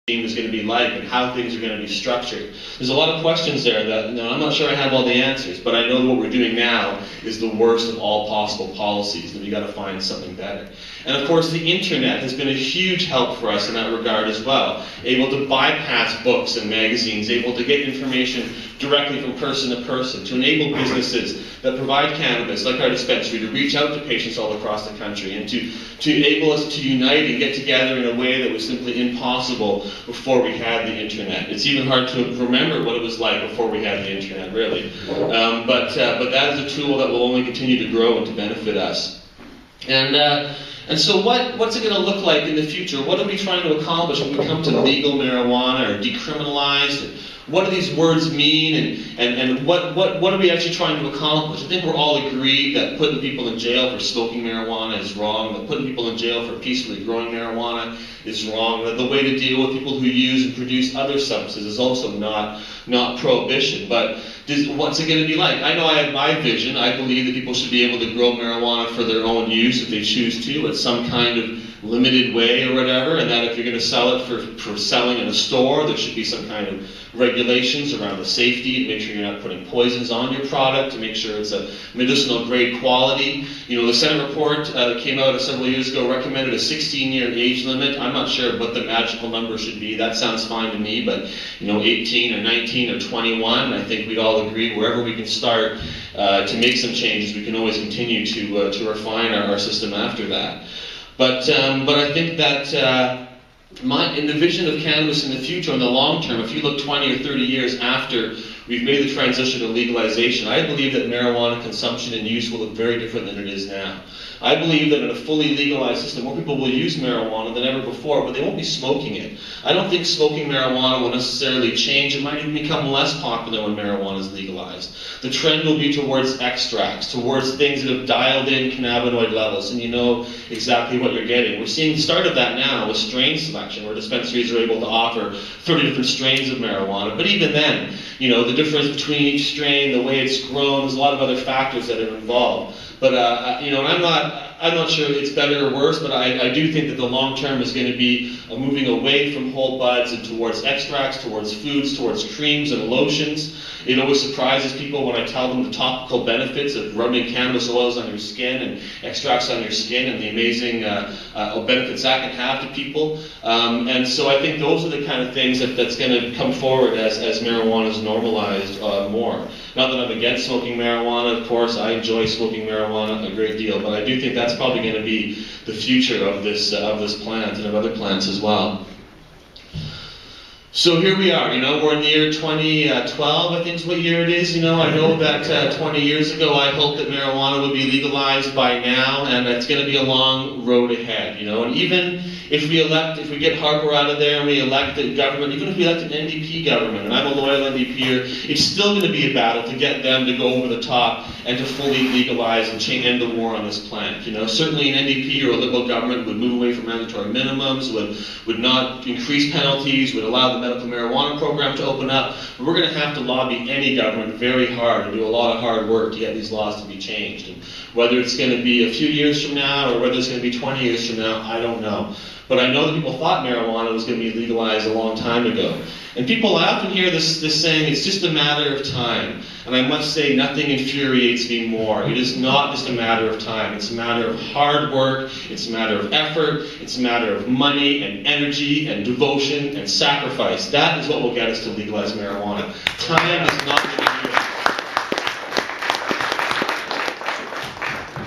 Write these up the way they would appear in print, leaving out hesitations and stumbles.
is going to be like and how things are going to be structured. There's a lot of questions there that I'm not sure I have all the answers, but I know that what we're doing now is the worst of all possible policies, and we've got to find something better. And of course, the internet has been a huge help for us in that regard as well. Able to bypass books and magazines, able to get information directly from person to person, to enable businesses that provide cannabis, like our dispensary, to reach out to patients all across the country, and to enable us to unite and get together in a way that was simply impossible before we had the internet. It's even hard to remember what it was like before we had the internet, really. But that is a tool that will only continue to grow and to benefit us. And so what's it going to look like in the future? What are we trying to accomplish when we come to legal marijuana or decriminalized? What do these words mean, and what are we actually trying to accomplish? I think we're all agreed that putting people in jail for smoking marijuana is wrong, that putting people in jail for peacefully growing marijuana is wrong, that the way to deal with people who use and produce other substances is also not prohibition. But what's it going to be like? I know I have my vision. I believe that people should be able to grow marijuana for their own use if they choose to, at some kind of limited way or whatever, and that if you're going to sell it for selling in a store, there should be some kind of regulations around the safety to make sure you're not putting poisons on your product, to make sure it's a medicinal grade quality. You know, the Senate report that came out several years ago recommended a 16-year age limit. I'm not sure what the magical number should be. That sounds fine to me, but 18 or 19 or 21, I think we'd all agree wherever we can start to make some changes, we can always continue to refine our system after that. But I think that in the vision of cannabis in the future, in the long term, if you look 20 or 30 years after we've made the transition to legalization, I believe that marijuana consumption and use will look very different than it is now. I believe that in a fully legalized system, more people will use marijuana than ever before, but they won't be smoking it. I don't think smoking marijuana will necessarily change. It might even become less popular when marijuana is legalized. The trend will be towards extracts, towards things that have dialed in cannabinoid levels, and you know exactly what you're getting. We're seeing the start of that now with strain selection, where dispensaries are able to offer 30 different strains of marijuana. But even then, the difference between each strain, the way it's grown, there's a lot of other factors that are involved. But I'm not sure it's better or worse, but I do think that the long term is going to be moving away from whole buds and towards extracts, towards foods, towards creams and lotions. It always surprises people when I tell them the topical benefits of rubbing cannabis oils on your skin and extracts on your skin and the amazing benefits that can have to people. And so I think those are the kind of things that's going to come forward as marijuana is normalized more. Not that I'm against smoking marijuana, of course. I enjoy smoking marijuana a great deal, but I do think that's probably going to be the future of this plant and of other plants as well. So here we are, we're in the year 2012, I think is what year it is. I know that 20 years ago I hoped that marijuana would be legalized by now, and it's going to be a long road ahead, And even if we get Harper out of there and we elect a government, even if we elect an NDP government, and I'm a loyal NDPer, it's still going to be a battle to get them to go over the top and to fully legalize and end the war on this plant. Certainly an NDP or a Liberal government would move away from mandatory minimums, would not increase penalties, would allow the medical marijuana program to open up. But we're going to have to lobby any government very hard and do a lot of hard work to get these laws to be changed. And whether it's going to be a few years from now or whether it's going to be 20 years from now, I don't know. But I know that people thought marijuana was going to be legalized a long time ago. And people, I often hear this saying, it's just a matter of time. And I must say, nothing infuriates me more. It is not just a matter of time. It's a matter of hard work. It's a matter of effort. It's a matter of money and energy and devotion and sacrifice. That is what will get us to legalize marijuana. Time is not going to do it.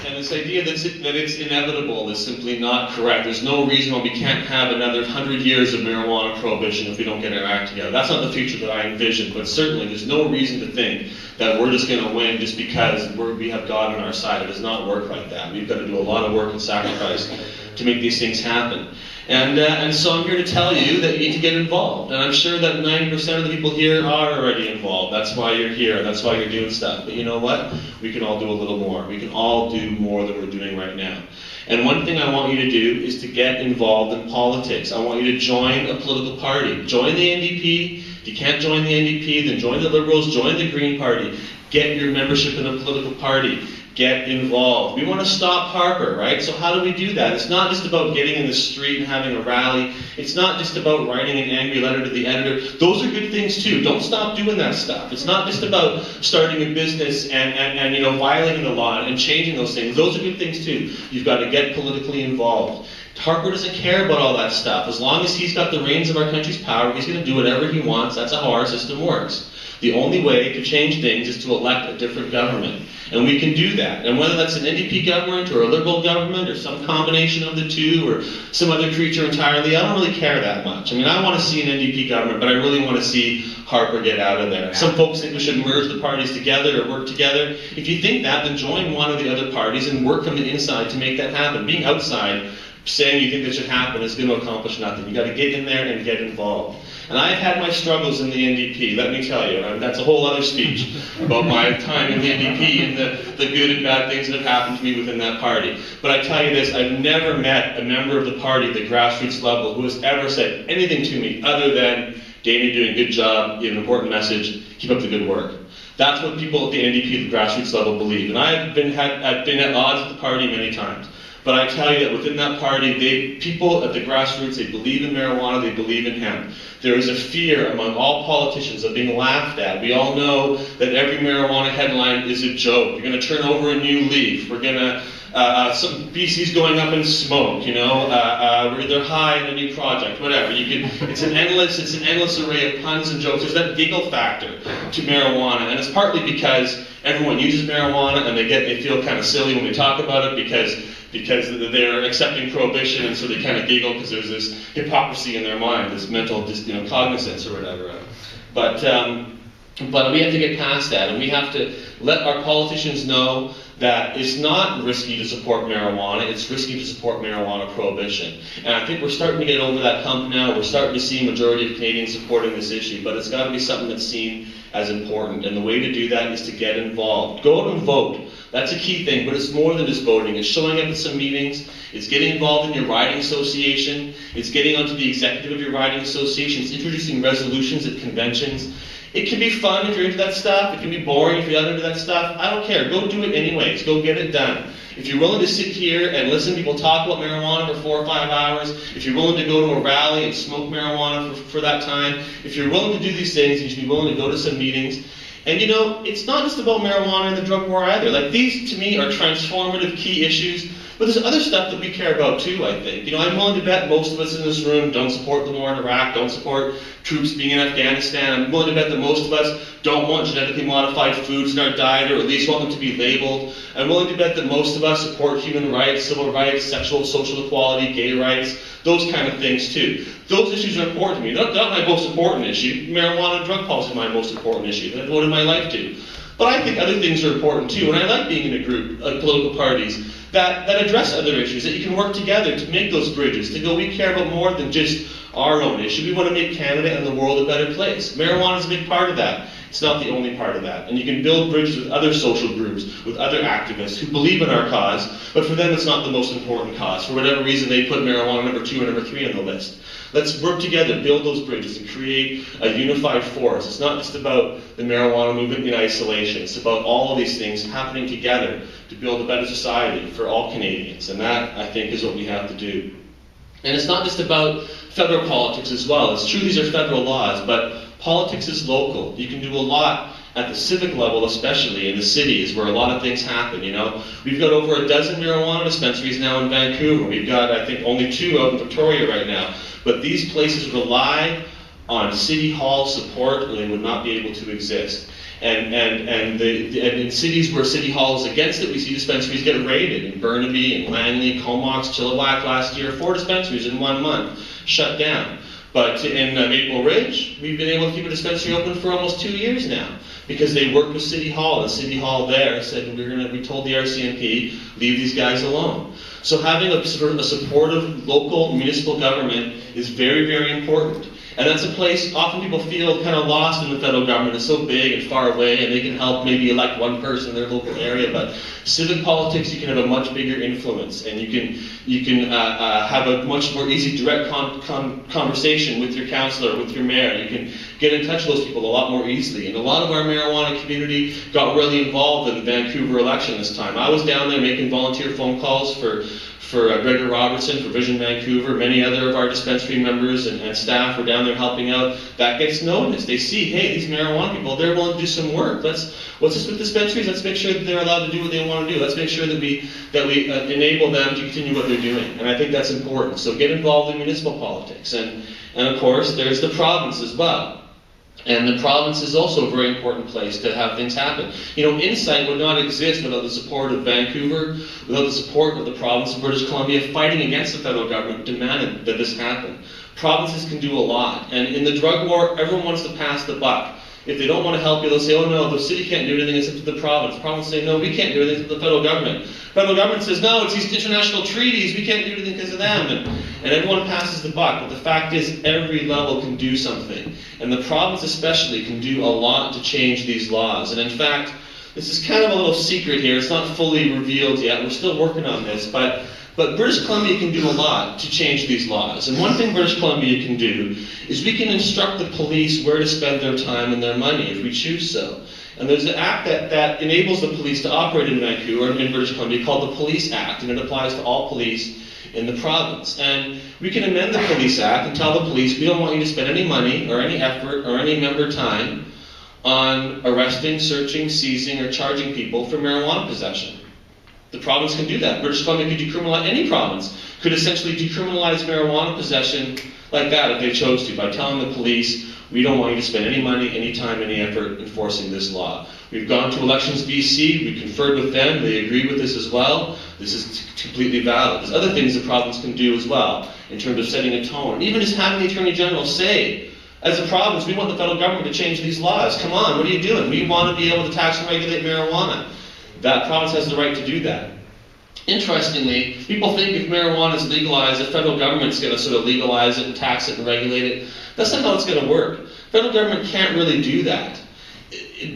And this idea that it's inevitable is simply not correct. There's no reason why we can't have another 100 years of marijuana prohibition if we don't get our act together. That's not the future that I envision, but certainly there's no reason to think that we're just going to win just because we have God on our side. It does not work like that. We've got to do a lot of work and sacrifice to make these things happen. And so I'm here to tell you that you need to get involved. And I'm sure that 90% of the people here are already involved. That's why you're here. That's why you're doing stuff. But you know what? We can all do a little more. We can all do more than we're doing right now. And one thing I want you to do is to get involved in politics. I want you to join a political party. Join the NDP. If you can't join the NDP, then join the Liberals, join the Green Party. Get your membership in a political party. Get involved. We want to stop Harper, right? So how do we do that? It's not just about getting in the street and having a rally. It's not just about writing an angry letter to the editor. Those are good things too. Don't stop doing that stuff. It's not just about starting a business and you know, violating the law and changing those things. Those are good things too. You've got to get politically involved. Harper doesn't care about all that stuff. As long as he's got the reins of our country's power, he's going to do whatever he wants. That's how our system works. The only way to change things is to elect a different government. And we can do that. And whether that's an NDP government or a Liberal government or some combination of the two or some other creature entirely, I don't really care that much. I mean, I want to see an NDP government, but I really want to see Harper get out of there. Some folks think we should merge the parties together or work together. If you think that, then join one of the other parties and work from the inside to make that happen. Being outside, saying you think that should happen is going to accomplish nothing. You've got to get in there and get involved. And I've had my struggles in the NDP, let me tell you. That's a whole other speech about my time in the NDP and the good and bad things that have happened to me within that party. But I tell you this, I've never met a member of the party at the grassroots level who has ever said anything to me other than, Dana, you're doing a good job, you have an important message, keep up the good work. That's what people at the NDP at the grassroots level believe. And I've been at odds with the party many times. But I tell you that within that party, people at the grassroots, they believe in marijuana, they believe in hemp. There is a fear among all politicians of being laughed at. We all know that every marijuana headline is a joke. You're going to turn over a new leaf. We're going to, some BC's going up in smoke, you know, they're high in a new project, whatever. It's an endless array of puns and jokes. There's that giggle factor to marijuana, and it's partly because everyone uses marijuana and they feel kind of silly when we talk about it because they're accepting prohibition, and so they kind of giggle because there's this hypocrisy in their mind, this mental cognizance or whatever. But we have to get past that, and we have to let our politicians know that it's not risky to support marijuana, it's risky to support marijuana prohibition. And I think we're starting to get over that hump now. We're starting to see a majority of Canadians supporting this issue, but it's got to be something that's seen as important. And the way to do that is to get involved. Go out and vote. That's a key thing, but it's more than just voting. It's showing up at some meetings. It's getting involved in your riding association. It's getting onto the executive of your riding association. It's introducing resolutions at conventions. It can be fun if you're into that stuff. It can be boring if you're not into that stuff. I don't care. Go do it anyways. Go get it done. If you're willing to sit here and listen to people talk about marijuana for 4 or 5 hours, if you're willing to go to a rally and smoke marijuana for that time, if you're willing to do these things, you should be willing to go to some meetings. And you know, it's not just about marijuana and the drug war either. Like, these, to me, are transformative key issues. But there's other stuff that we care about too, I think. You know, I'm willing to bet most of us in this room don't support the war in Iraq, don't support troops being in Afghanistan. I'm willing to bet that most of us don't want genetically modified foods in our diet, or at least want them to be labeled. I'm willing to bet that most of us support human rights, civil rights, sexual, social equality, gay rights, those kind of things too. Those issues are important to me. They're not my most important issue. Marijuana and drug policy is my most important issue that I devoted my life to. But I think other things are important too, and I like being in a group, like political parties, that address other issues, that you can work together to make those bridges, to go, we care about more than just our own issue. We want to make Canada and the world a better place. Marijuana is a big part of that. It's not the only part of that. And you can build bridges with other social groups, with other activists who believe in our cause, but for them it's not the most important cause. For whatever reason, they put marijuana number 2 or number 3 on the list. Let's work together, build those bridges, and create a unified force. It's not just about the marijuana movement in isolation. It's about all of these things happening together to build a better society for all Canadians. And that, I think, is what we have to do. And it's not just about federal politics as well. It's true these are federal laws, but politics is local. You can do a lot at the civic level, especially in the cities where a lot of things happen, you know. We've got over a dozen marijuana dispensaries now in Vancouver. We've got, I think, only 2 out in Victoria right now. But these places rely on City Hall support or they would not be able to exist. And in cities where City Hall is against it, we see dispensaries get raided. In Burnaby, in Langley, Comox, Chilliwack last year, 4 dispensaries in 1 month shut down. But in Maple Ridge, we've been able to keep a dispensary open for almost 2 years now because they worked with City Hall, and City Hall there said we told the RCMP, leave these guys alone. So having a supportive local municipal government is very, very important. And that's a place, often people feel kind of lost in the federal government. It's so big and far away, and they can help maybe elect one person in their local area, but civic politics, you can have a much bigger influence, and you can have a much more easy, direct conversation with your councillor, with your mayor. You can get in touch with those people a lot more easily. And a lot of our marijuana community got really involved in the Vancouver election this time. I was down there making volunteer phone calls for Gregor Robertson, for Vision Vancouver. Many other of our dispensary members and staff were down there helping out. That gets noticed. They see, hey, these marijuana people, they're willing to do some work. What's this with dispensaries? Let's make sure that they're allowed to do what they want to do. Let's make sure that we enable them to continue what they're doing. And I think that's important. So get involved in municipal politics. And of course, there's the province as well. And the province is also a very important place to have things happen. You know, Insight would not exist without the support of Vancouver, without the support of the province of British Columbia fighting against the federal government, demanding that this happen. Provinces can do a lot. And in the drug war, everyone wants to pass the buck. If they don't want to help you, they'll say, oh no, the city can't do anything, it's up to the province. The province say, no, we can't do anything, it's up to the federal government. The federal government says, no, it's these international treaties, we can't do anything because of them. And everyone passes the buck. But the fact is, every level can do something. And the province especially can do a lot to change these laws. And in fact, this is kind of a little secret here. It's not fully revealed yet. We're still working on this. But British Columbia can do a lot to change these laws. And one thing British Columbia can do is we can instruct the police where to spend their time and their money if we choose so. And there's an act that enables the police to operate in Vancouver and in British Columbia called the Police Act, and it applies to all police in the province. And we can amend the Police Act and tell the police we don't want you to spend any money or any effort or any member time on arresting, searching, seizing, or charging people for marijuana possession. The province can do that. British Columbia could decriminalize, any province could essentially decriminalize marijuana possession like that if they chose to, by telling the police, we don't want you to spend any money, any time, any effort enforcing this law. We've gone to Elections BC, we conferred with them, they agree with this as well. This is completely valid. There's other things the province can do as well, in terms of setting a tone. And even just having the Attorney General say, as a province, we want the federal government to change these laws. Come on, what are you doing? We want to be able to tax and regulate marijuana. That province has the right to do that. Interestingly, people think if marijuana is legalized, the federal government's going to sort of legalize it and tax it and regulate it. That's not how it's going to work. Federal government can't really do that.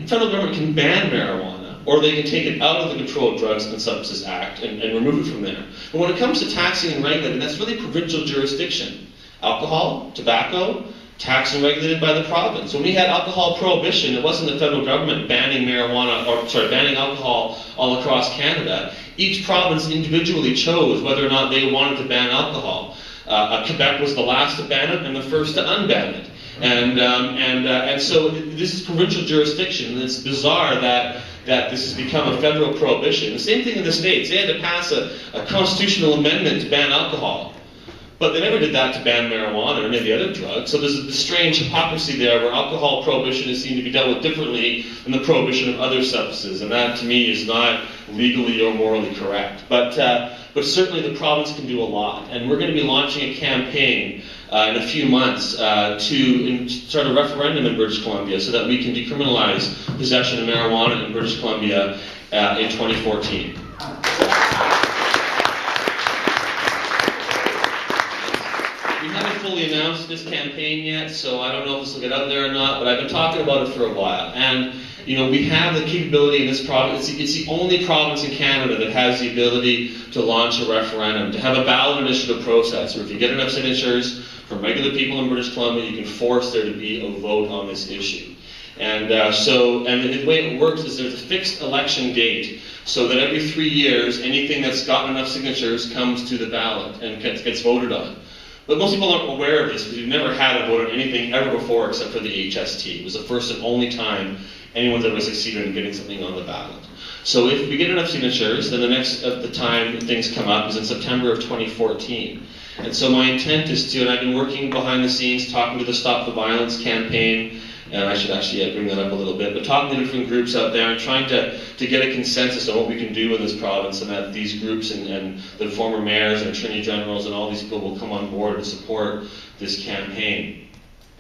Federal government can ban marijuana, or they can take it out of the Controlled Drugs and Substances Act and remove it from there. But when it comes to taxing and regulating, that's really provincial jurisdiction. Alcohol, tobacco, taxed and regulated by the province. When we had alcohol prohibition, it wasn't the federal government banning banning alcohol all across Canada. Each province individually chose whether or not they wanted to ban alcohol. Quebec was the last to ban it and the first to unban it. And so this is provincial jurisdiction, and it's bizarre that this has become a federal prohibition. The same thing in the States. They had to pass a constitutional amendment to ban alcohol. But they never did that to ban marijuana or any of the other drugs. So there's a strange hypocrisy there where alcohol prohibition is seen to be dealt with differently than the prohibition of other substances. And that, to me, is not legally or morally correct. But certainly the province can do a lot. And we're going to be launching a campaign in a few months to start a referendum in British Columbia so that we can decriminalize possession of marijuana in British Columbia in 2014. We haven't fully announced this campaign yet, so I don't know if this will get out there or not, but I've been talking about it for a while. And, you know, we have the capability in this province. It's the only province in Canada that has the ability to launch a referendum, to have a ballot initiative process, where if you get enough signatures from regular people in British Columbia, you can force there to be a vote on this issue. And the way it works is there's a fixed election date, so that every 3 years, anything that's gotten enough signatures comes to the ballot and gets voted on. But most people aren't aware of this because we've never had a vote on anything ever before except for the HST. It was the first and only time anyone's ever succeeded in getting something on the ballot. So if we get enough signatures, then the time things come up is in September of 2014. And so my intent is to, and I've been working behind the scenes, talking to the Stop the Violence campaign, and I should actually bring that up a little bit, but talking to different groups out there and trying to get a consensus on what we can do in this province, and that these groups and the former mayors and attorney generals and all these people will come on board and support this campaign.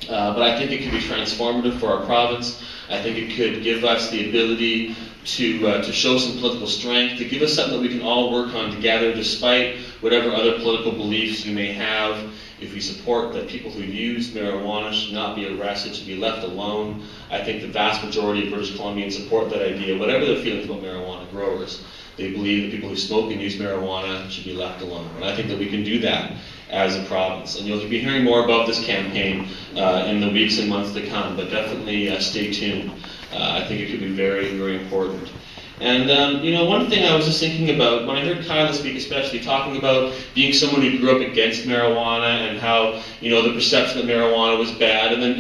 But I think it could be transformative for our province. I think it could give us the ability to show some political strength, to give us something that we can all work on together despite whatever other political beliefs you may have if we support that people who use marijuana should not be arrested, should be left alone. I think the vast majority of British Columbians support that idea, whatever their feelings about marijuana growers. They believe that people who smoke and use marijuana should be left alone. And I think that we can do that as a province. And you'll be hearing more about this campaign in the weeks and months to come, but definitely stay tuned. I think it could be very, very important. And, one thing I was just thinking about, when I heard Kyla speak especially, talking about being someone who grew up against marijuana and how, the perception that marijuana was bad, and then